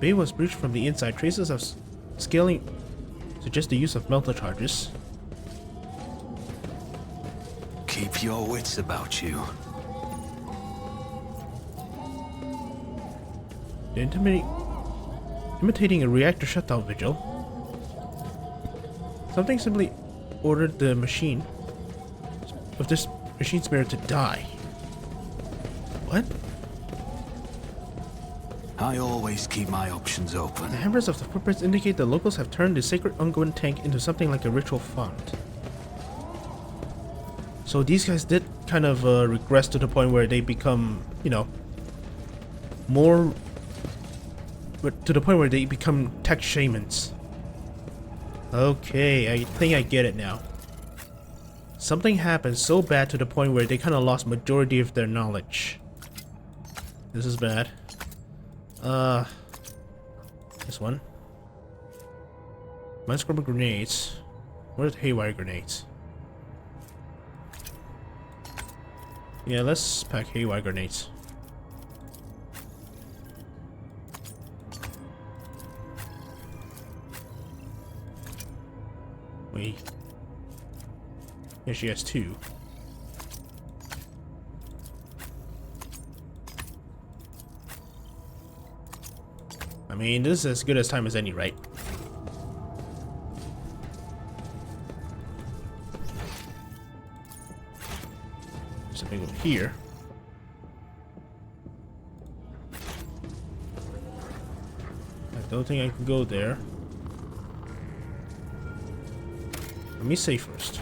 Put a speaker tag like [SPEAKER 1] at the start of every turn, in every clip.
[SPEAKER 1] bay was breached from the inside. Traces of scaling suggest the use of melter charges.
[SPEAKER 2] Keep your wits about you.
[SPEAKER 1] They're imitating a reactor shutdown vigil. Something simply ordered the machine of this machine spirit to die. What?
[SPEAKER 2] I always keep my options open.
[SPEAKER 1] The hammers of the footprints indicate the locals have turned the sacred Ungwan tank into something like a ritual font. So these guys did kind of regress to the point where they become, you know, more... But to the point where they become tech shamans. Okay, I think I get it now. Something happened so bad to the point where they kind of lost majority of their knowledge. This is bad. This one. Mind scrubber grenades. Where's the haywire grenades? Yeah, let's pack haywire grenades. Wait. Yeah, she has two. I mean, this is as good as time as any, right? Something over here. I don't think I can go there. Let me save first.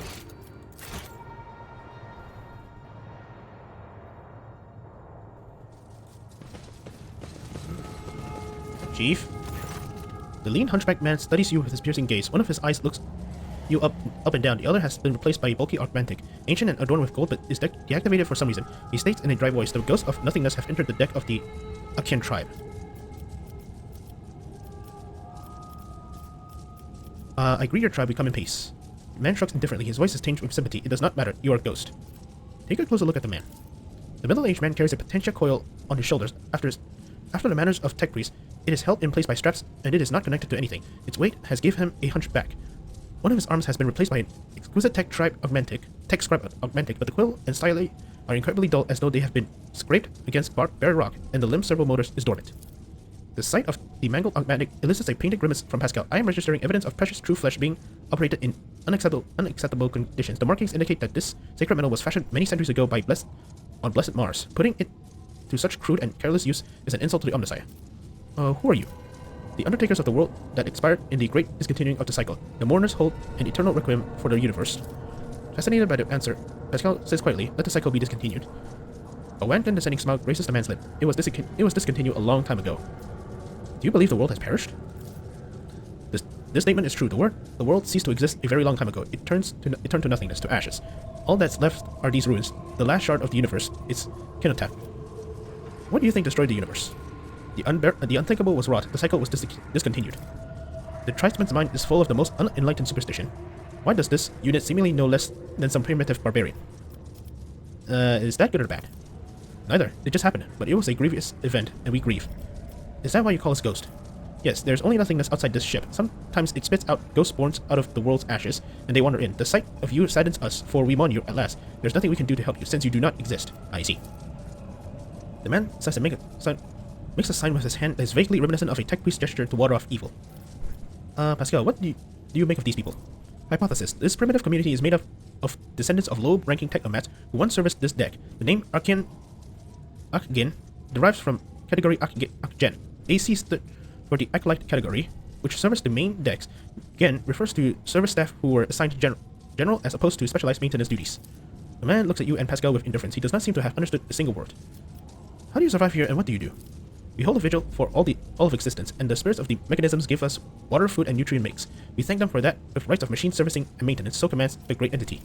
[SPEAKER 1] Chief? The lean hunchback man studies you with his piercing gaze. One of his eyes looks you up and down. The other has been replaced by a bulky augmentic. Ancient and adorned with gold, but is deactivated for some reason. He states in a dry voice, the ghosts of nothingness have entered the deck of the Akin tribe. I greet your tribe, we come in peace. The man shrugs indifferently. His voice is tinged with sympathy. It does not matter. You are a ghost. Take a closer look at the man. The middle-aged man carries a potentia coil on his shoulders. After the manners of tech priests, it is held in place by straps, and it is not connected to anything. Its weight has given him a hunchback. One of his arms has been replaced by an exquisite tech scribe augmentic, but the quill and styli are incredibly dull, as though they have been scraped against bare rock, and the limb servo motors is dormant. The sight of the mangled augmentic elicits a painted grimace from Pascal. I am registering evidence of precious true flesh being operated in unacceptable conditions. The markings indicate that this sacred metal was fashioned many centuries ago by blessed Mars. Putting it to such crude and careless use is an insult to the Omnissiah. Who are you? The undertakers of the world that expired in the great discontinuing of the cycle. The mourners hold an eternal requiem for the universe. Fascinated by the answer, Pascal says quietly, let the cycle be discontinued. A wanton descending smile graces the man's lip. It was discontinued a long time ago. Do you believe the world has perished? This statement is true. The world ceased to exist a very long time ago. It turned to nothingness, to ashes. All that's left are these ruins. The last shard of the universe is Kinotap. What do you think destroyed the universe? The unthinkable was wrought. The cycle was discontinued. The tribesman's mind is full of the most unenlightened superstition. Why does this unit seemingly know less than some primitive barbarian? Is that good or bad? Neither. It just happened, but it was a grievous event, and we grieve. Is that why you call us ghost? Yes, there's only nothingness outside this ship. Sometimes it spits out ghost spawns out of the world's ashes, and they wander in. The sight of you saddens us, for we mourn you at last. There's nothing we can do to help you, since you do not exist. I see. The man says to makes a sign with his hand that is vaguely reminiscent of a tech priest gesture to ward off evil. Pascal, what do you make of these people? Hypothesis. This primitive community is made up of descendants of low-ranking technomats who once serviced this deck. The name Akgen derives from category Akgen. AC stood for the acolyte category, which serviced the main decks. Gen refers to service staff who were assigned to general as opposed to specialized maintenance duties. The man looks at you and Pascal with indifference. He does not seem to have understood a single word. How do you survive here, and what do you do? We hold a vigil for all of existence, and the spirits of the mechanisms give us water, food, and nutrient mix. We thank them for that with rights of machine servicing and maintenance, so commands the great entity.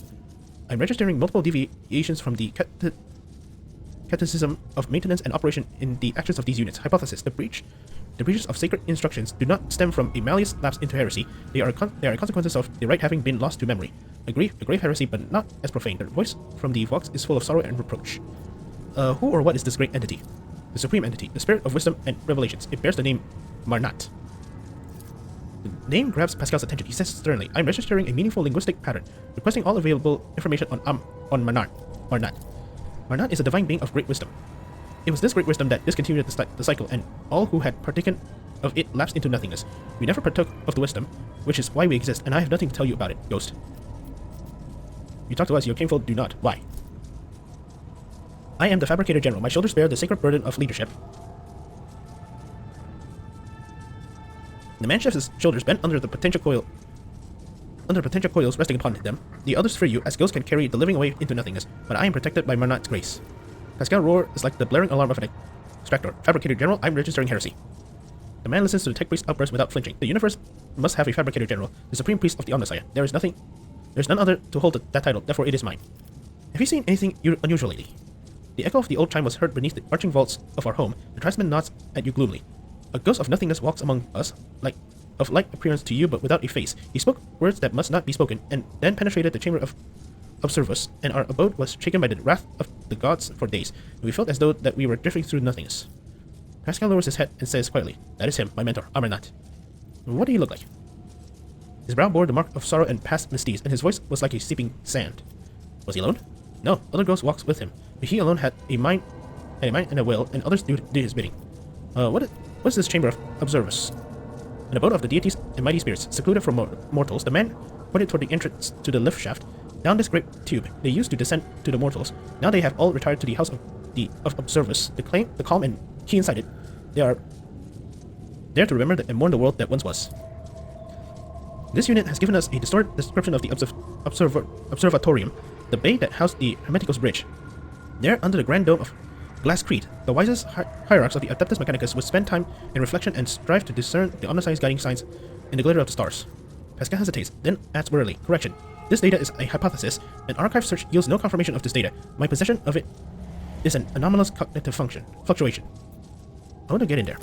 [SPEAKER 1] I'm registering multiple deviations from the catechism of maintenance and operation in the actions of these units. Hypothesis. The breaches of sacred instructions do not stem from a malleous lapse into heresy. They are consequences of the right having been lost to memory. A grave heresy, but not as profane. The voice from the Vox is full of sorrow and reproach. Who or what is this great entity? The supreme entity, the spirit of wisdom and revelations. It bears the name Marnat. The name grabs Pascal's attention. He says sternly, I'm registering a meaningful linguistic pattern, requesting all available information on Marnat. Marnat is a divine being of great wisdom. It was this great wisdom that discontinued the cycle, and all who had partaken of it lapsed into nothingness. We never partook of the wisdom, which is why we exist, and I have nothing to tell you about it, Ghost. You talk to us, your kinfolk do not. Why? I am the Fabricator General. My shoulders bear the sacred burden of leadership. The man shifts his shoulders, bent under the potential coils resting upon them. The others fear you, as ghosts can carry the living away into nothingness, but I am protected by Marnat's grace. Pascal's roar is like the blaring alarm of an extractor. Fabricator General, I'm registering heresy. The man listens to the tech priest outburst without flinching. The universe must have a Fabricator General, the supreme priest of the Omnissiah. There's none other to hold that title, therefore it is mine. Have you seen anything unusual lately? The echo of the old chime was heard beneath the arching vaults of our home. The tribesman nods at you gloomily. A ghost of nothingness walks among us, of like appearance to you but without a face. He spoke words that must not be spoken, and then penetrated the chamber of Observus, and our abode was shaken by the wrath of the gods for days, and we felt as though that we were drifting through nothingness. Pascal lowers his head and says quietly, That is him, my mentor, Amarnat. What did he look like? His brow bore the mark of sorrow and past misdeeds, and his voice was like a seeping sand. Was he alone? No, other ghosts walked with him, but he alone had a mind and a will, and others did his bidding. What is this chamber of Observus? An abode of the deities and mighty spirits, secluded from mortals. The man pointed toward the entrance to the lift shaft. Down this great tube, they used to descend to the mortals. Now they have all retired to the house of Observus. The calm and keen-sighted. They are there to remember and mourn the world that once was. This unit has given us a distorted description of the observatorium, the bay that housed the Hermeticos Bridge. There, under the grand dome of Glass Crete, the wisest hierarchs of the Adeptus Mechanicus would spend time in reflection and strive to discern the Omnissiah's guiding signs in the glitter of the stars. Pascal hesitates, then adds wearily, Correction. This data is a hypothesis. An archive search yields no confirmation of this data. My possession of it is an anomalous cognitive fluctuation. I want to get in there.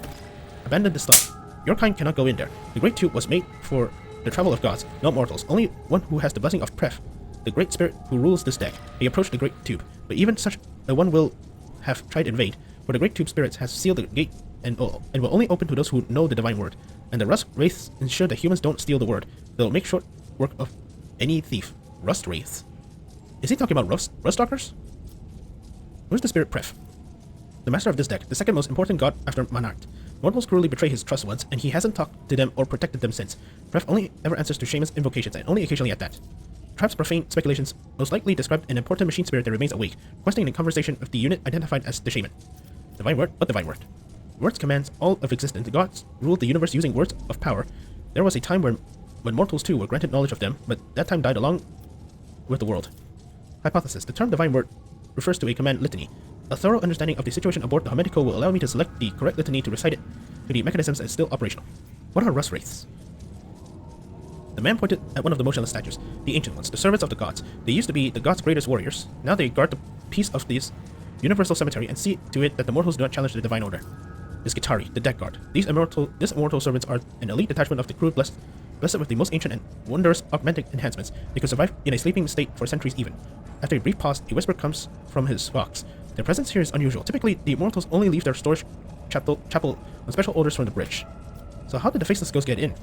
[SPEAKER 1] Abandon this thought. Your kind cannot go in there. The Great Tube was made for the travel of gods, not mortals. Only one who has the blessing of Pref, the great spirit who rules this deck, may approach the Great Tube. But even such a one will have tried in vain, for the Great Tube spirits has sealed the gate and will only open to those who know the divine word. And the Rust Wraiths ensure that humans don't steal the word. They'll make short work of any thief. Rust Wraiths? Is he talking about Rust Stalkers? Where's the spirit Pref? The master of this deck, the second most important god after Monarch. Mortals cruelly betray his trust once, and he hasn't talked to them or protected them since. Pref only ever answers to shaman's invocations, and only occasionally at that. Tribe's profane speculations most likely described an important machine spirit that remains awake, requesting a conversation of the unit identified as the shaman. Divine word? What divine word? Words commands all of existence. The gods ruled the universe using words of power. There was a time when mortals too were granted knowledge of them, but that time died along with the world. Hypothesis. The term divine word refers to a command litany. A thorough understanding of the situation aboard the Hermetico will allow me to select the correct litany to recite it to the mechanisms as still operational. What are Rust Wraiths? The man pointed at one of the motionless statues. The ancient ones, the servants of the gods. They used to be the gods' greatest warriors. Now they guard the peace of this universal cemetery and see to it that the mortals do not challenge the divine order. The Skitari, the deck guard. These immortal servants are an elite detachment of the crew blessed with the most ancient and wondrous augmented enhancements. They could survive in a sleeping state for centuries even. After a brief pause, a whisper comes from his box. Their presence here is unusual. Typically, the immortals only leave their storage chapel on special orders from the bridge. So how did the faceless ghost get in?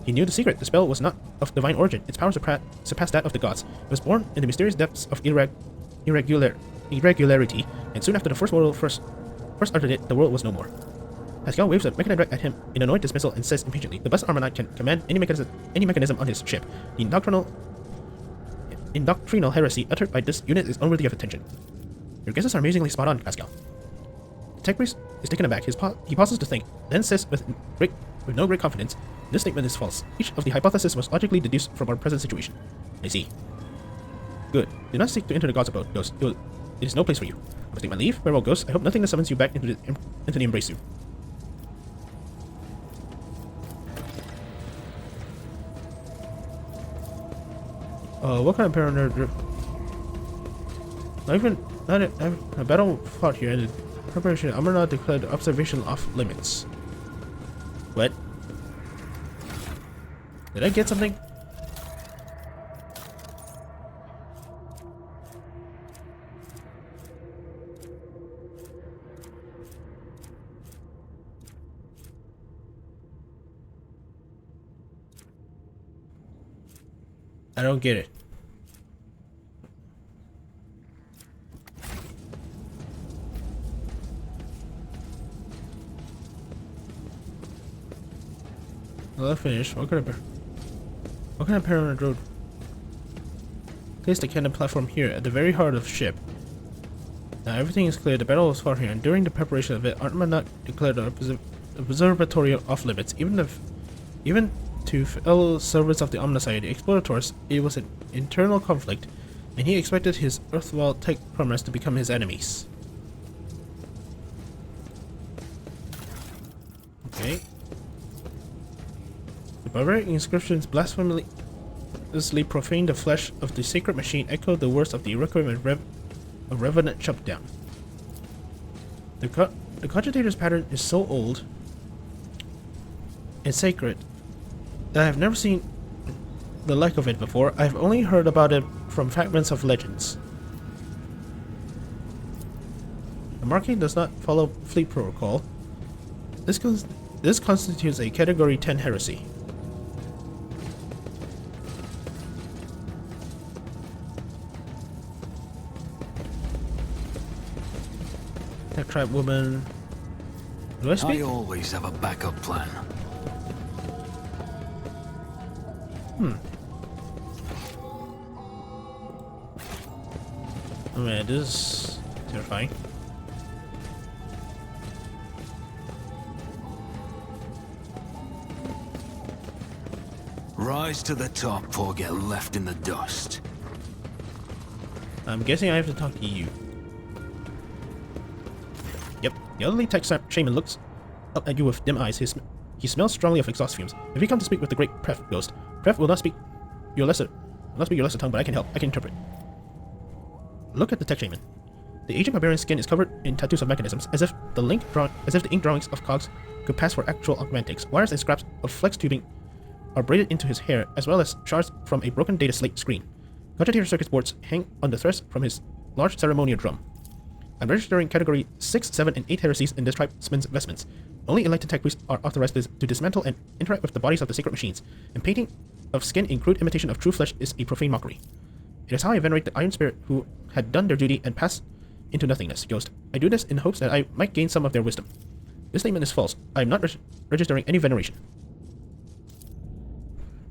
[SPEAKER 1] He knew the secret. The spell was not of divine origin. Its power surpassed that of the gods. It was born in the mysterious depths of irregularity, and soon after the first mortal first uttered it, the world was no more. Pascal waves a mechanedrect at him in annoyed dismissal and says impatiently, The blessed Armonite can command any mechanism on his ship. The indoctrinal heresy uttered by this unit is unworthy of attention. Your guesses are amazingly spot on, Pascal. The tech priest is taken aback. He pauses to think, then says with no great confidence, This statement is false. Each of the hypotheses was logically deduced from our present situation. I see. Good. Do not seek to enter the god's abode, Ghost. It is no place for you. I must take my leave. Farewell, Ghost. I hope nothing that summons you back into the embrace soon. What kind of paranoid? Not a battle fought here, and the preparation Amarnat declared observation off limits. What? Did I get something? I don't get it. Well, I'll finish. What can I pair on the road? Place the cannon platform here at the very heart of the ship. Now everything is clear. The battle is far here, and during the preparation of it, Armagnac declared the observatory off limits. Even to fellow servants of the Omnicide, the Explorators, it was an internal conflict, and he expected his erstwhile tech comrades to become his enemies. Okay. The barbaric inscriptions blasphemously profane the flesh of the sacred machine, echo the words of the Requiem and Revenant shutdown. The Cogitator's pattern is so old and sacred that I have never seen the like of it before. I have only heard about it from fragments of legends. The marking does not follow fleet protocol. This constitutes a Category 10 heresy. Tech tribe woman. Do I speak?
[SPEAKER 2] I always have a backup plan.
[SPEAKER 1] Oh man, this is terrifying.
[SPEAKER 2] Rise to the top or get left in the dust.
[SPEAKER 1] I'm guessing I have to talk to you. Yep, the elderly tech shaman looks up at you with dim eyes. He smells strongly of exhaust fumes. If you come to speak with the great Pref ghost, Pref will not speak your lesser tongue, but I can help. I can interpret. Look at the tech shaman. The aging barbarian's skin is covered in tattoos of mechanisms, as if the ink drawings of cogs could pass for actual augmentics. Wires and scraps of flex tubing are braided into his hair, as well as shards from a broken data slate screen. Cogitator circuit boards hang on the threads from his large ceremonial drum. I'm registering Category 6, 7, and 8 heresies in this tribesman's vestments. Only enlightened tech priests are authorized to dismantle and interact with the bodies of the sacred machines, and painting of skin in crude imitation of true flesh is a profane mockery. It is how I venerate the Iron Spirit who had done their duty and passed into nothingness. Ghost, I do this in hopes that I might gain some of their wisdom. This statement is false. I am not registering any veneration.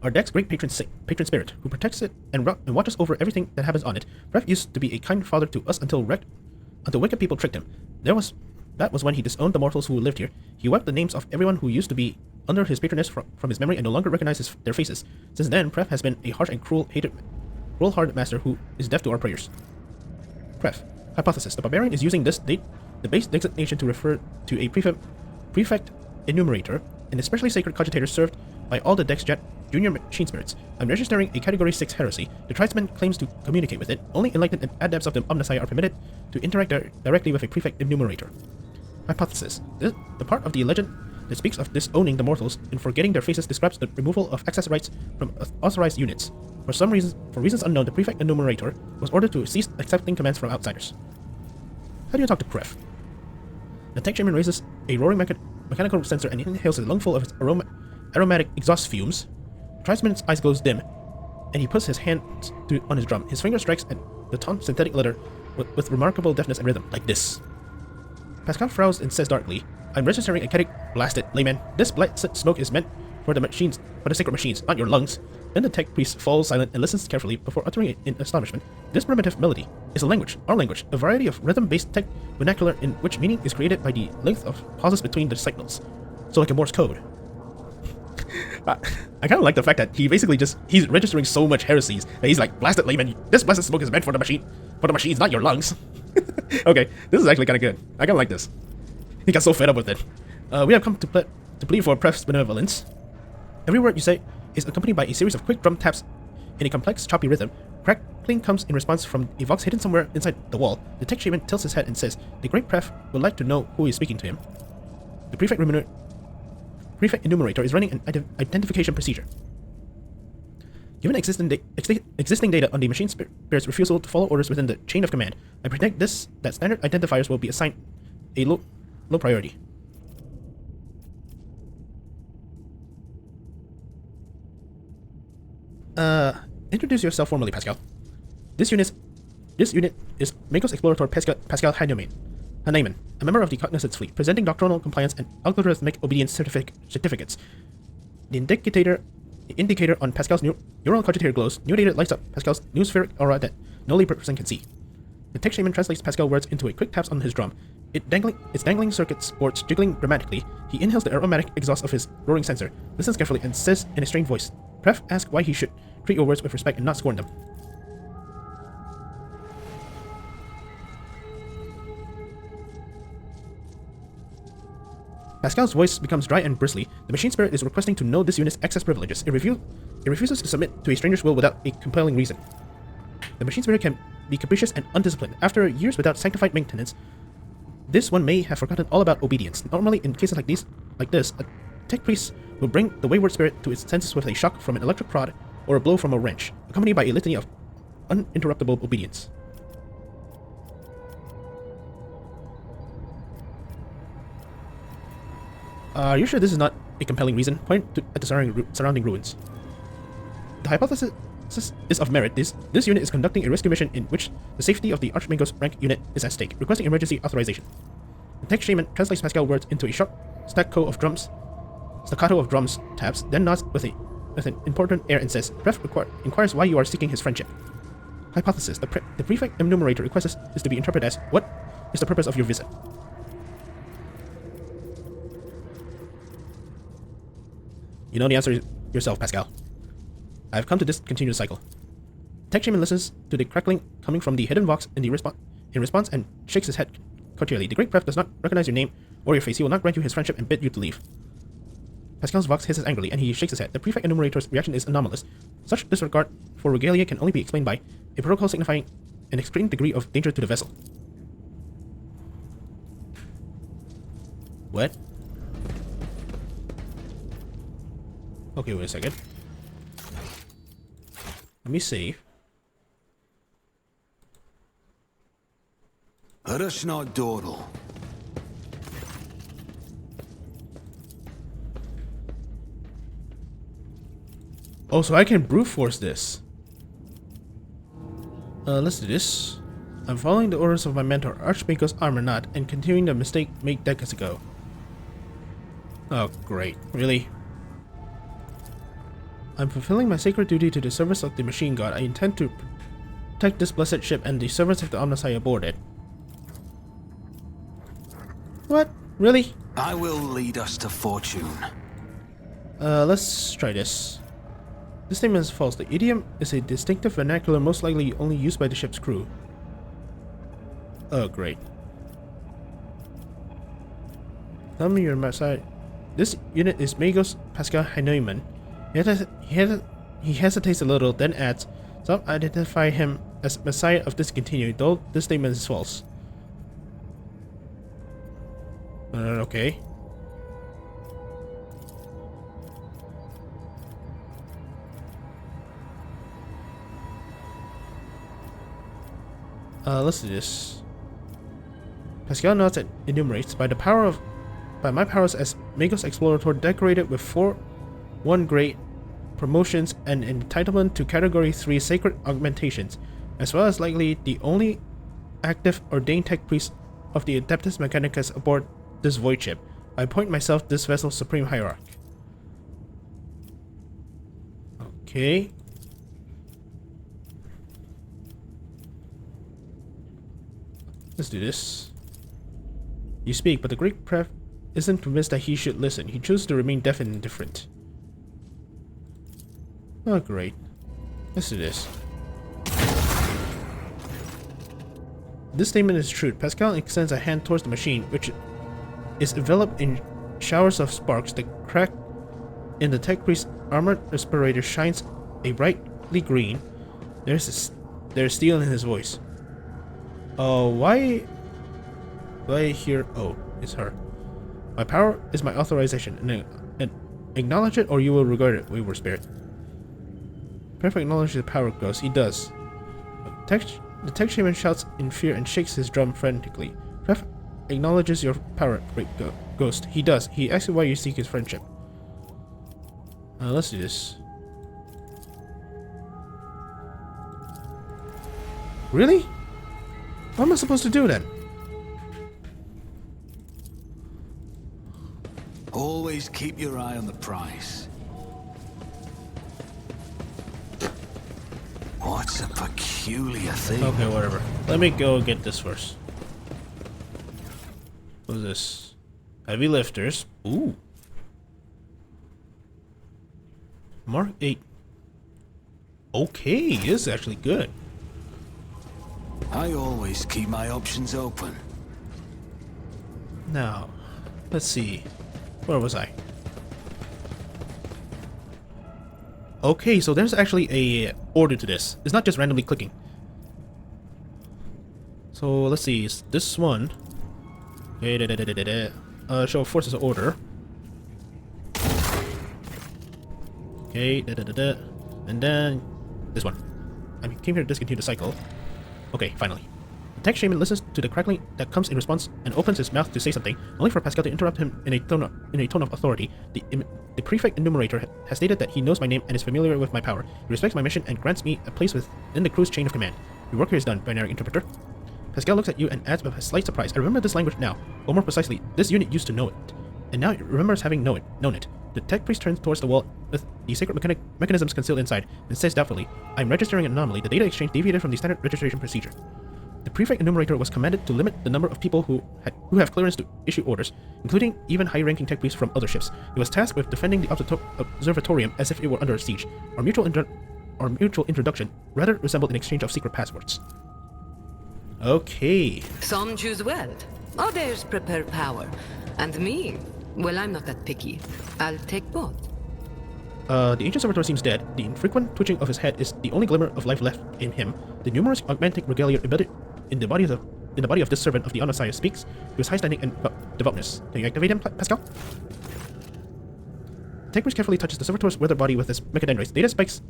[SPEAKER 1] Our deck's great patron spirit, who protects it and watches over everything that happens on it. Bref used to be a kind father to us until wicked people tricked him. That was when he disowned the mortals who lived here. He wiped the names of everyone who used to be under his patronage from his memory and no longer recognizes their faces. Since then, Pref has been a harsh and cruel-hearted master who is deaf to our prayers. Pref. Hypothesis. The barbarian is using the base designation to refer to a prefect enumerator, an especially sacred cogitator served by all the deck's junior machine spirits. I'm registering a Category 6 heresy. The tribesman claims to communicate with it. Only enlightened adepts of the Omnicide are permitted to interact directly with a prefect enumerator. Hypothesis. The part of the legend that speaks of disowning the mortals and forgetting their faces describes the removal of access rights from authorized units. For reasons unknown, the prefect enumerator was ordered to cease accepting commands from outsiders. How do you talk to Pref? The tech shaman raises a roaring mechanical sensor and inhales a lungful of its aromatic exhaust fumes. The tribesman's eyes glows dim, and he puts his hand on his drum. His finger strikes at the taut synthetic leather with remarkable deftness and rhythm, like this. Pascal frowns and says darkly, I'm registering a Blast it, layman. This blessed smoke is meant for the sacred machines, not your lungs. Then the tech priest falls silent and listens carefully before uttering it in astonishment. This primitive melody is a language, our language, a variety of rhythm-based tech vernacular in which meaning is created by the length of pauses between the signals. So like a Morse code. I kind of like the fact that he basically he's registering so much heresies that he's like, blast it, layman. This blessed smoke is meant for the machines, not your lungs. Okay, this is actually kind of good. I kind of like this. He got so fed up with it. We have come to plead for Pref's benevolence. Every word you say is accompanied by a series of quick drum taps in a complex, choppy rhythm. Crackling comes in response from a vox hidden somewhere inside the wall. The tech shaman tilts his head and says, the great Pref would like to know who is speaking to him. The prefect enumerator is running an identification procedure. Given existing data on the machine spirit's refusal to follow orders within the chain of command, I predict that standard identifiers will be assigned a low priority. Introduce yourself formally, Pascal. This unit is Mako's Explorator Pascal Hahnemann, a member of the Cognizance Fleet, presenting doctrinal compliance and algorithmic obedience certificates. The indicator on Pascal's neural cogitator glows. New data lights up Pascal's new spheric aura that no lay person can see. The tech shaman translates Pascal words into a quick taps on his drum. Its dangling circuit sports jiggling dramatically. He inhales the aromatic exhaust of his roaring sensor, listens carefully, and says in a strained voice, Pref asks why he should treat your words with respect and not scorn them. Pascal's voice becomes dry and bristly. The machine spirit is requesting to know this unit's access privileges. It refuses to submit to a stranger's will without a compelling reason. The machine spirit can be capricious and undisciplined. After years without sanctified maintenance, this one may have forgotten all about obedience. Normally, in cases like this, a tech priest will bring the wayward spirit to its senses with a shock from an electric prod or a blow from a wrench, accompanied by a litany of uninterruptible obedience. Are you sure this is not a compelling reason? Point at the surrounding ruins. The hypothesis is of merit. This unit is conducting a rescue mission in which the safety of the Archmago's rank unit is at stake, requesting emergency authorization. The tech shaman translates Pascal words into a sharp staccato of drums taps, then nods with an important air and says, Pref inquires why you are seeking his friendship. Hypothesis. The prefect enumerator request is to be interpreted as, what is the purpose of your visit? You know the answer yourself, Pascal. I have come to discontinue the cycle. Tech shaman listens to the crackling coming from the hidden vox in response and shakes his head courteously. The great Pref does not recognize your name or your face. He will not grant you his friendship and bid you to leave. Pascal's vox hisses angrily, and he shakes his head. The prefect enumerator's reaction is anomalous. Such disregard for regalia can only be explained by a protocol signifying an extreme degree of danger to the vessel. What? Okay, wait a second. Let me save.
[SPEAKER 2] Rush not dawdle.
[SPEAKER 1] Oh, so I can brute force this. Let's do this. I'm following the orders of my mentor, Archmago's Armournaut, and continuing the mistake made decades ago. Oh, great. Really? I'm fulfilling my sacred duty to the service of the machine god. I intend to protect this blessed ship and the servants of the Omnisci aboard it. What? Really?
[SPEAKER 2] I will lead us to fortune.
[SPEAKER 1] Let's try this. This statement is false. The idiom is a distinctive vernacular most likely only used by the ship's crew. Oh, great. Tell me your Messiah. This unit is Magos Pascal Hahnemann. He hesitates a little, then adds, some identify him as Messiah of Discontinued, though this statement is false. Okay. Let's do this. Pascal nods and enumerates, by my powers as Magos Explorator, decorated with 1 grade promotions and entitlement to Category 3 sacred augmentations, as well as likely the only active ordained tech priest of the Adeptus Mechanicus aboard this void ship, I appoint myself this vessel's supreme hierarch. Okay. Let's do this. You speak, but the Greek Pref isn't convinced that he should listen. He chooses to remain deaf and indifferent. Oh, great. Let's do this. This statement is true. Pascal extends a hand towards the machine, which is enveloped in showers of sparks. The crack in the tech priest's armored respirator shines a brightly green. There's steel in his voice. Oh, why do I hear? Oh, it's her. My power is my authorization, and acknowledge it or you will regret it, wayward spirit. Perfect acknowledges the power ghost. He does. The tech shaman shouts in fear and shakes his drum frantically. Pref acknowledges your power, great ghost. He does. He asks why you seek his friendship. Let's do this. Really? What am I supposed to do then?
[SPEAKER 2] Always keep your eye on the prize. What's a peculiar thing?
[SPEAKER 1] Okay, whatever. Let me go get this first. What's this? Heavy lifters. Ooh. Mark 8. Okay, this is actually good.
[SPEAKER 2] I always keep my options open.
[SPEAKER 1] Now, let's see. Where was I? Okay, so there's actually a order to this. It's not just randomly clicking. So let's see. It's this one. Okay, show forces of order. Okay, and then this one. I came here to discontinue the cycle. Okay, finally. The tech shaman listens to the crackling that comes in response and opens his mouth to say something, only for Pascal to interrupt him in a tone of authority. The prefect enumerator has stated that he knows my name and is familiar with my power. He respects my mission and grants me a place within the crew's chain of command. Your work here is done, binary interpreter. Pascal looks at you and adds with a slight surprise, I remember this language now. Or more precisely, this unit used to know it. And now it remembers having known it. The tech priest turns towards the wall with the sacred mechanisms concealed inside and says doubtfully, I'm registering an anomaly. The data exchange deviated from the standard registration procedure. The prefect enumerator was commanded to limit the number of people who have clearance to issue orders, including even high-ranking tech priests from other ships. He was tasked with defending the observatorium as if it were under siege. Our mutual introduction rather resembled an exchange of secret passwords. Okay.
[SPEAKER 3] Some choose wealth, others prepare power. And me? Well, I'm not that picky. I'll take both.
[SPEAKER 1] The ancient servitor seems dead. The infrequent twitching of his head is the only glimmer of life left in him. The numerous augmentic regalia embedded in the body of this servant of the Onosiah speaks to his high standing and devoutness. Can you activate him, Pascal? Tech priest carefully touches the servitor's weathered body with his mechadendrites. Data spikes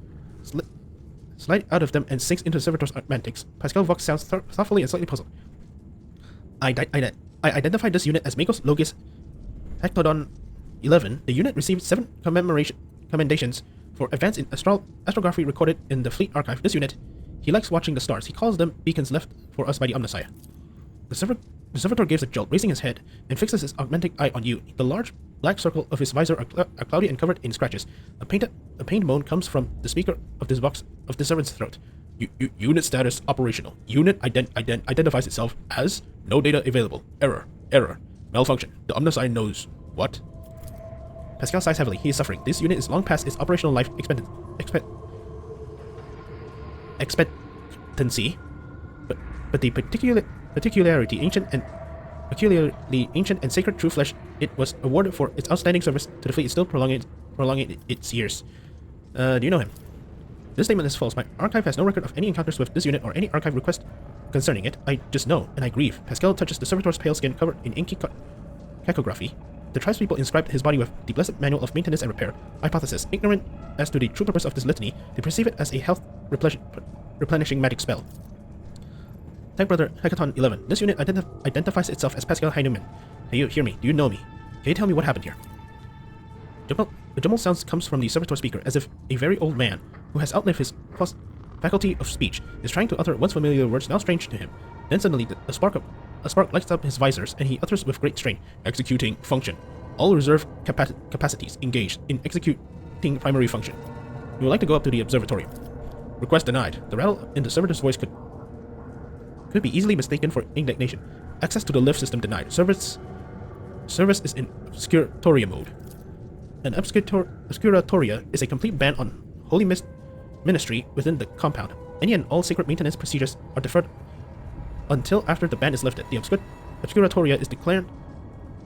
[SPEAKER 1] slide out of them and sinks into the servitor's augmentics. Pascal Vox sounds thoughtfully and slightly puzzled. I identified this unit as Magos Logis Hectodon 11. The unit received 7 commendations for advance in astrography recorded in the fleet archive. This unit, he likes watching the stars. He calls them beacons left for us by the Omnissiah. The servitor gives a jolt, raising his head, and fixes his augmentic eye on you. The large black circle of his visor are cloudy and covered in scratches. A pained moan comes from the speaker of this servant's throat. Unit status operational. Unit identifies itself as no data available. Error. Malfunction. The Omnissiah knows. What? Pascal sighs heavily. He is suffering. This unit is long past its operational life expectancy, but the peculiarly ancient and sacred true flesh it was awarded for its outstanding service to the fleet is still prolonging its years. Do you know him? This statement is false. My archive has no record of any encounters with this unit or any archive request concerning it. I just know, and I grieve. Pascal touches the servitor's pale skin covered in inky cacography. The tribespeople inscribed his body with the blessed manual of maintenance and repair. Hypothesis. Ignorant as to the true purpose of this litany, they perceive it as a health replenishing magic spell. Tech Brother Heckathon 11. This unit identifies itself as Pascal Heinemann. Can you hear me? Do you know me? Can you tell me what happened here? The jumbled sounds comes from the servitor speaker, as if a very old man, who has outlived his faculty of speech, is trying to utter once familiar words now strange to him. Then suddenly, a spark lights up his visors, and he utters with great strain, executing function. All reserve capacities engaged in executing primary function. You would like to go up to the observatorium. Request denied. The rattle in the servitor's voice could be easily mistaken for indignation. Access to the lift system denied. Service is in obscuratoria mode. An obscuratoria is a complete ban on holy ministry within the compound. Any and all sacred maintenance procedures are deferred until after the ban is lifted. The obscuratoria is declared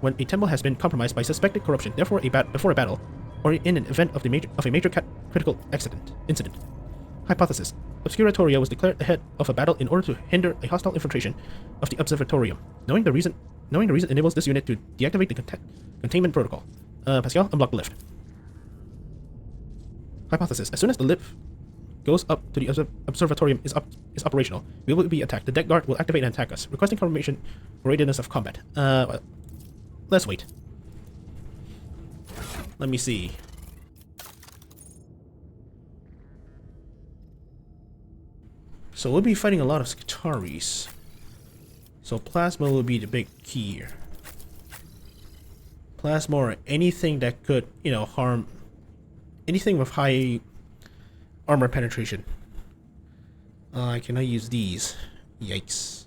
[SPEAKER 1] when a temple has been compromised by suspected corruption, therefore before a battle, or in an event of a major critical incident. Hypothesis. Obscuratoria was declared ahead of a battle in order to hinder a hostile infiltration of the observatorium. Knowing the reason enables this unit to deactivate the containment protocol. Pascal, unblock the lift. Hypothesis. As soon as the lift goes up to the observatorium is operational, we will be attacked. The deck guard will activate and attack us, requesting confirmation for readiness of combat. Let's wait. Let me see. So we'll be fighting a lot of Skitaris. So plasma will be the big key here. Plasma or anything that could, you know, harm anything with high armor penetration. I cannot use these. Yikes.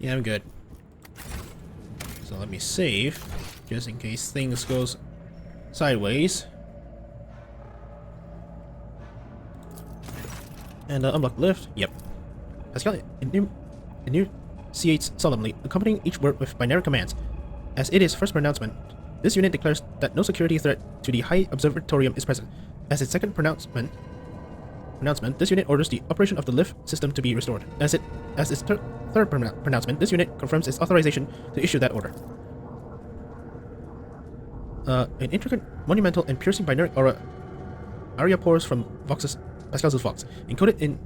[SPEAKER 1] Yeah, I'm good. So let me save, just in case things goes sideways. And unlock lift. Yep. Pascal enunciates solemnly, accompanying each word with binary commands. As it is first pronouncement, this unit declares that no security threat to the High Observatorium is present. As its second pronouncement, this unit orders the operation of the lift system to be restored. As its third pronouncement, this unit confirms its authorization to issue that order. An intricate, monumental, and piercing binary aria pours from Pascal's Vox. Encoded in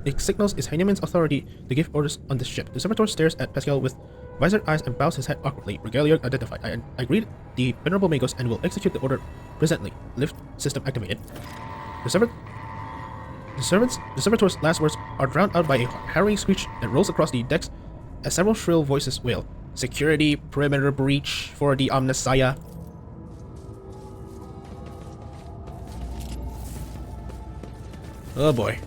[SPEAKER 1] its signals is Heinemann's authority to give orders on this ship. The servitor stares at Pascal with visored eyes and bows his head awkwardly. Regalia identified. I greet the Venerable Magos and will execute the order presently. Lift system activated. The servitor's last words are drowned out by a harrowing screech that rolls across the decks as several shrill voices wail. Security perimeter breach for the Omnissiah. Oh boy.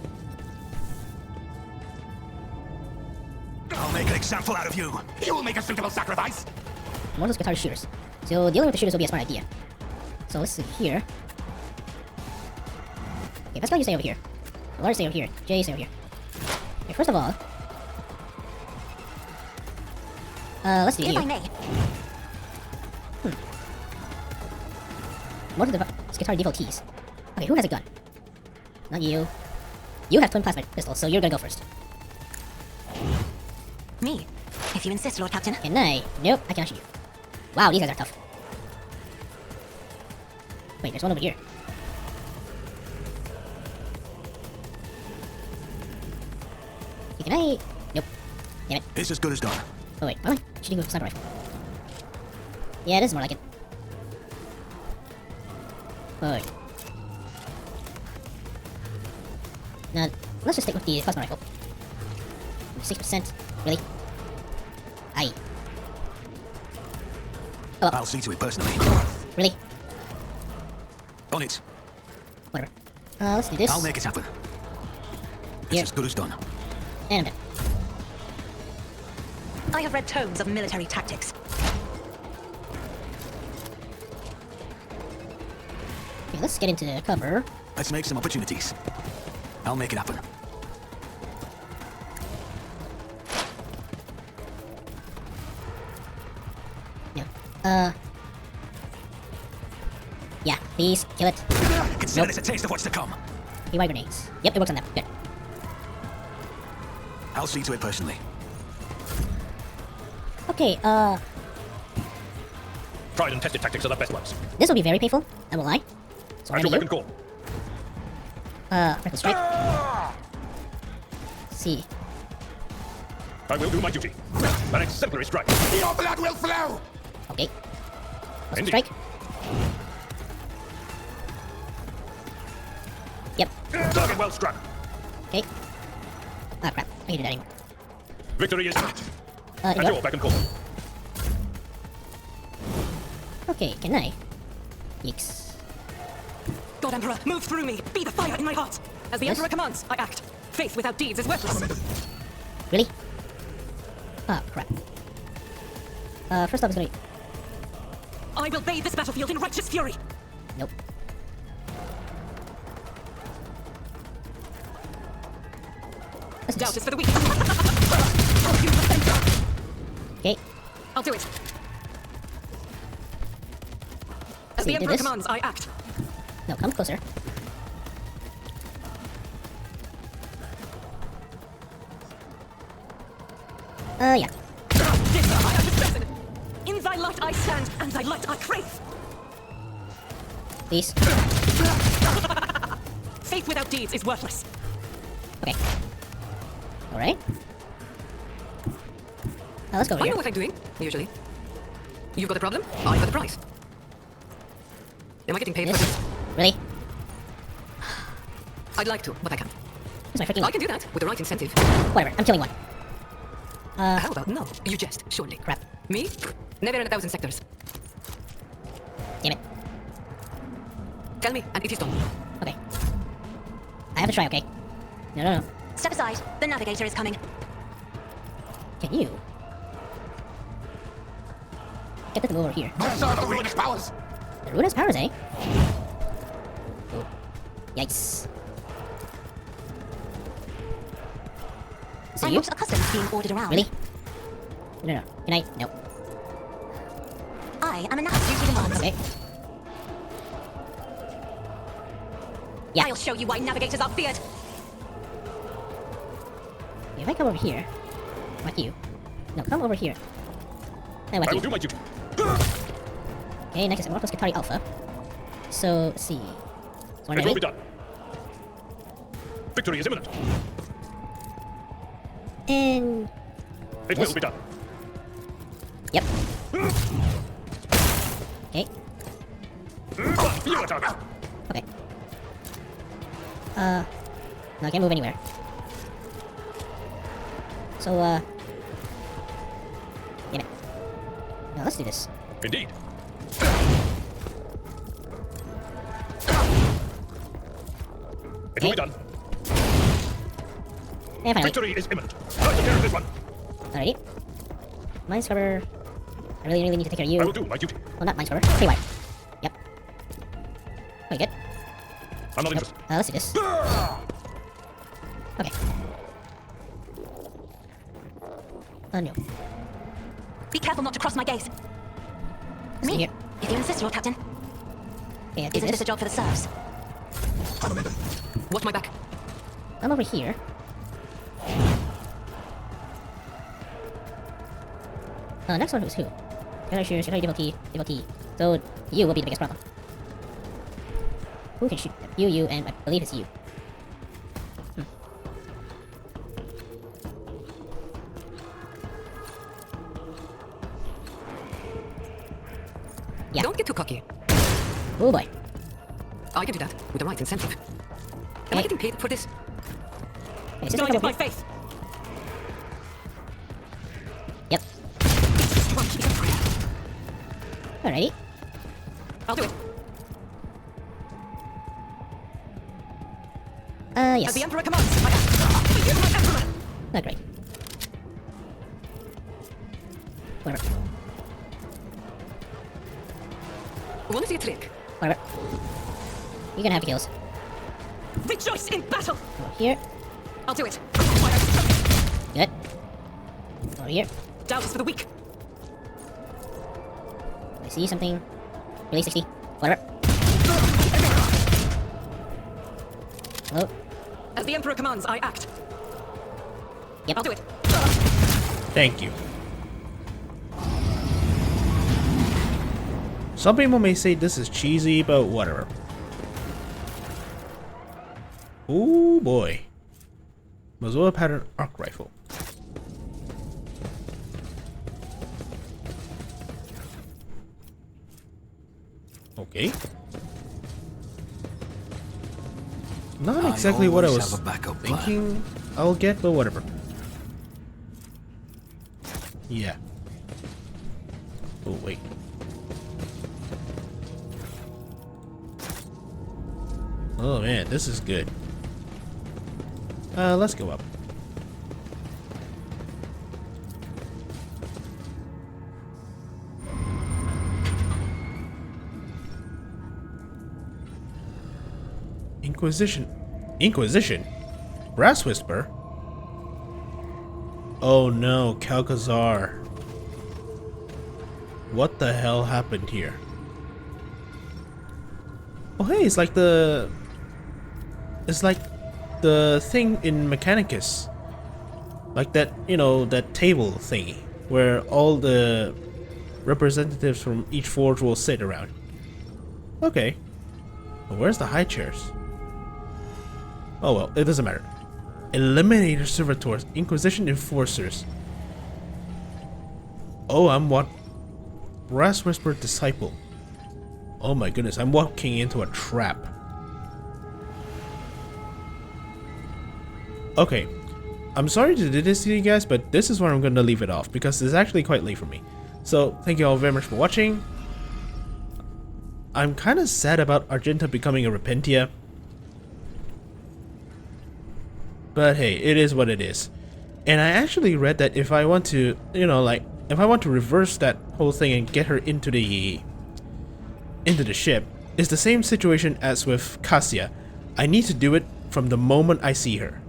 [SPEAKER 2] I'll make an example out of you. You will make a suitable sacrifice.
[SPEAKER 4] One of those Skitaris shooters. So dealing with the shooters will be a smart idea. So let's see here. Okay, Pascal, you stay over here. Lars, stay over here. Jay, stay over here. Okay, first of all, let's do you. What are the Skitari devotees? Okay, who has a gun? Not you. You have twin plasma pistols, so you're gonna go first.
[SPEAKER 5] Me? If you insist, Lord Captain.
[SPEAKER 4] Okay, nay. Nope, I can shoot you. Wow, these guys are tough. Wait, there's one over here. Okay, can I... Nope. Damn it.
[SPEAKER 2] It's as good as done.
[SPEAKER 4] Oh wait, why am I shooting with a sniper rifle? Yeah, this is more like it. Oh wait. Now, let's just stick with the plasma rifle. 6%? Really? Aye. Oh,
[SPEAKER 2] I'll see to it personally.
[SPEAKER 4] really?
[SPEAKER 2] On it.
[SPEAKER 4] Whatever. Let's do this.
[SPEAKER 2] I'll make it happen. It's
[SPEAKER 4] Here.
[SPEAKER 2] as good as done.
[SPEAKER 4] And I'm done.
[SPEAKER 5] I have read tomes of military tactics.
[SPEAKER 4] Okay, let's get into cover.
[SPEAKER 2] Let's make some opportunities. I'll make it happen.
[SPEAKER 4] Yeah. Yeah, please, kill it.
[SPEAKER 2] Consider
[SPEAKER 4] Nope.
[SPEAKER 2] this a taste of what's to come.
[SPEAKER 4] Rewind grenades. Yep, it works on them. Good.
[SPEAKER 2] I'll see to it personally.
[SPEAKER 4] Okay,
[SPEAKER 6] Tried and tested tactics are the best ones.
[SPEAKER 4] this will be very painful, I won't lie. So
[SPEAKER 6] At
[SPEAKER 4] I'm
[SPEAKER 6] your
[SPEAKER 4] gonna
[SPEAKER 6] beck and call.
[SPEAKER 4] Reckless strike. See.
[SPEAKER 6] I will do my duty. An exemplary strike.
[SPEAKER 2] Your blood will flow!
[SPEAKER 4] Okay. Reckless
[SPEAKER 6] Indeed.
[SPEAKER 4] strike. Yep.
[SPEAKER 6] Target well struck.
[SPEAKER 4] Okay. Ah, crap. I can't do that anymore.
[SPEAKER 6] Victory is not. At
[SPEAKER 4] Yep.
[SPEAKER 6] your beck and call.
[SPEAKER 4] Okay, can I? Yeeks.
[SPEAKER 5] God Emperor, move through me. Be the fire in my heart. As the
[SPEAKER 4] Yes?
[SPEAKER 5] Emperor commands, I act. Faith without deeds is worthless.
[SPEAKER 4] Really? Ah, crap. First off is gonna...
[SPEAKER 5] I will bathe this battlefield in righteous fury.
[SPEAKER 4] Nope. Let's do
[SPEAKER 5] Doubt
[SPEAKER 4] this.
[SPEAKER 5] is for the weak. I'll use the center.
[SPEAKER 4] Okay.
[SPEAKER 5] I'll do it. As
[SPEAKER 4] See,
[SPEAKER 5] the
[SPEAKER 4] do
[SPEAKER 5] Emperor
[SPEAKER 4] this.
[SPEAKER 5] commands, I act.
[SPEAKER 4] No, come closer. Yeah.
[SPEAKER 5] This I am chosen. In thy light I stand, and thy light I crave.
[SPEAKER 4] Please.
[SPEAKER 5] Faith without deeds is worthless.
[SPEAKER 4] Okay. Alright. Let's go over
[SPEAKER 3] I know
[SPEAKER 4] here.
[SPEAKER 3] what I'm doing, usually. You've got a problem, I've got a price. Am I getting paid for
[SPEAKER 4] Yes.
[SPEAKER 3] this?
[SPEAKER 4] Really?
[SPEAKER 3] I'd like to, but I can't.
[SPEAKER 4] That's my freaking
[SPEAKER 3] I can do that with the right incentive.
[SPEAKER 4] Whatever, I'm killing one.
[SPEAKER 3] How about no? You jest, surely.
[SPEAKER 4] Crap.
[SPEAKER 3] Me? Never in 1,000 sectors.
[SPEAKER 4] Damn it.
[SPEAKER 3] Tell me, and it is done.
[SPEAKER 4] Okay. I have to try, okay? No.
[SPEAKER 5] Step aside. The navigator is coming.
[SPEAKER 4] Can you? Get them over here.
[SPEAKER 2] Where are the ruinous powers?
[SPEAKER 4] The ruinous powers, eh? Oh. Yikes. So
[SPEAKER 5] I'm
[SPEAKER 4] you?
[SPEAKER 5] not accustomed to being ordered around.
[SPEAKER 4] Really? No. Can I? No.
[SPEAKER 5] I am an ass duty demands.
[SPEAKER 4] Okay. Yeah.
[SPEAKER 5] I'll show you why navigators are feared.
[SPEAKER 4] If I come over here, like you. No, come over here. And like
[SPEAKER 6] I will
[SPEAKER 4] you.
[SPEAKER 6] do my duty.
[SPEAKER 4] Okay, next is Mortal Skatari Alpha. So, let's see. So,
[SPEAKER 6] It will
[SPEAKER 4] ready?
[SPEAKER 6] be done. Victory is imminent.
[SPEAKER 4] And...
[SPEAKER 6] It
[SPEAKER 4] Yes.
[SPEAKER 6] will be done.
[SPEAKER 4] Yep. Okay.
[SPEAKER 6] You are target.
[SPEAKER 4] Okay. No, I can't move anywhere. So, damn it. Now, let's do this.
[SPEAKER 6] Indeed. It will be done.
[SPEAKER 4] And finally.
[SPEAKER 6] Victory is imminent. I'll take care of this one.
[SPEAKER 4] Alrighty. Mind scrubber. I really need to take care of you.
[SPEAKER 6] I will do my duty.
[SPEAKER 4] Well, not mind scrubber. Stay wide. Yep. Okay, good.
[SPEAKER 6] I'm not
[SPEAKER 4] Nope.
[SPEAKER 6] interested.
[SPEAKER 4] Let's do this. Okay. No.
[SPEAKER 5] Be careful not to cross my gaze.
[SPEAKER 4] Stay
[SPEAKER 5] Me?
[SPEAKER 4] here.
[SPEAKER 5] If you insist, Lord Captain.
[SPEAKER 4] Okay, I'll do
[SPEAKER 5] Isn't this
[SPEAKER 4] this.
[SPEAKER 5] a job for the serfs?
[SPEAKER 3] Watch my back.
[SPEAKER 4] I'm over here. Next one is who? Secondary devotee. So, you will be the biggest problem. Who can shoot them? You, and I believe it's you. Yeah.
[SPEAKER 3] Don't get too cocky.
[SPEAKER 4] Oh boy.
[SPEAKER 3] I can do that with the right incentive. Am I
[SPEAKER 4] Hey.
[SPEAKER 3] getting paid for this?
[SPEAKER 4] Okay, sister,
[SPEAKER 5] Join
[SPEAKER 4] come
[SPEAKER 5] with
[SPEAKER 4] over
[SPEAKER 5] my
[SPEAKER 4] here.
[SPEAKER 5] faith.
[SPEAKER 4] Yep. Alrighty.
[SPEAKER 5] I'll do it.
[SPEAKER 4] Yes.
[SPEAKER 5] As the Emperor commands, I act. Use my Emperor.
[SPEAKER 4] Not great. Whatever.
[SPEAKER 3] Wanna see a trick?
[SPEAKER 4] Whatever. You're gonna have to kill us.
[SPEAKER 5] Rejoice in battle.
[SPEAKER 4] Over here.
[SPEAKER 5] I'll do it.
[SPEAKER 4] Good. Over here.
[SPEAKER 5] Doubt is for the weak.
[SPEAKER 4] I see something. Really 60. Whatever. Hello.
[SPEAKER 5] As the Emperor commands, I act.
[SPEAKER 4] Yep.
[SPEAKER 5] I'll do it.
[SPEAKER 1] Thank you. Some people may say this is cheesy, but whatever. Oh boy. Mazola pattern arc rifle. Okay. Not exactly what I
[SPEAKER 2] always
[SPEAKER 1] was
[SPEAKER 2] have a backup plan.
[SPEAKER 1] thinking I'll get, but whatever. Yeah. Oh, wait. Oh man, this is good. Let's go up. Inquisition. Inquisition? Brass Whisper? Oh no, Calcazar. What the hell happened here? Oh hey, it's like the... It's like the thing in Mechanicus. Like that, you know, that table thingy. Where all the representatives from each forge will sit around. Okay. But where's the high chairs? Oh well, it doesn't matter. Eliminator servitors, Inquisition enforcers. Oh, I'm what? Brass Whisper disciple. Oh my goodness, I'm walking into a trap. Okay, I'm sorry to do this to you guys, but this is where I'm going to leave it off because it's actually quite late for me. So, thank you all very much for watching. I'm kind of sad about Argenta becoming a Repentia. But hey, it is what it is. And I actually read that if I want to, you know, like, if I want to reverse that whole thing and get her into the ship, it's the same situation as with Cassia. I need to do it from the moment I see her.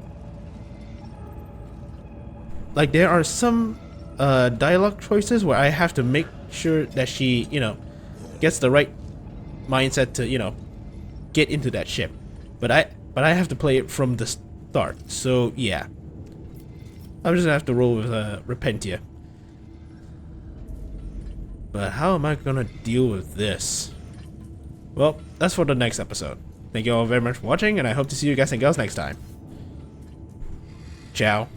[SPEAKER 1] Like, there are some dialogue choices where I have to make sure that she, you know, gets the right mindset to, you know, get into that ship. But I have to play it from the start. So yeah, I'm just gonna have to roll with Repentia. But how am I gonna deal with this? Well, that's for the next episode. Thank you all very much for watching, and I hope to see you guys and girls next time. Ciao.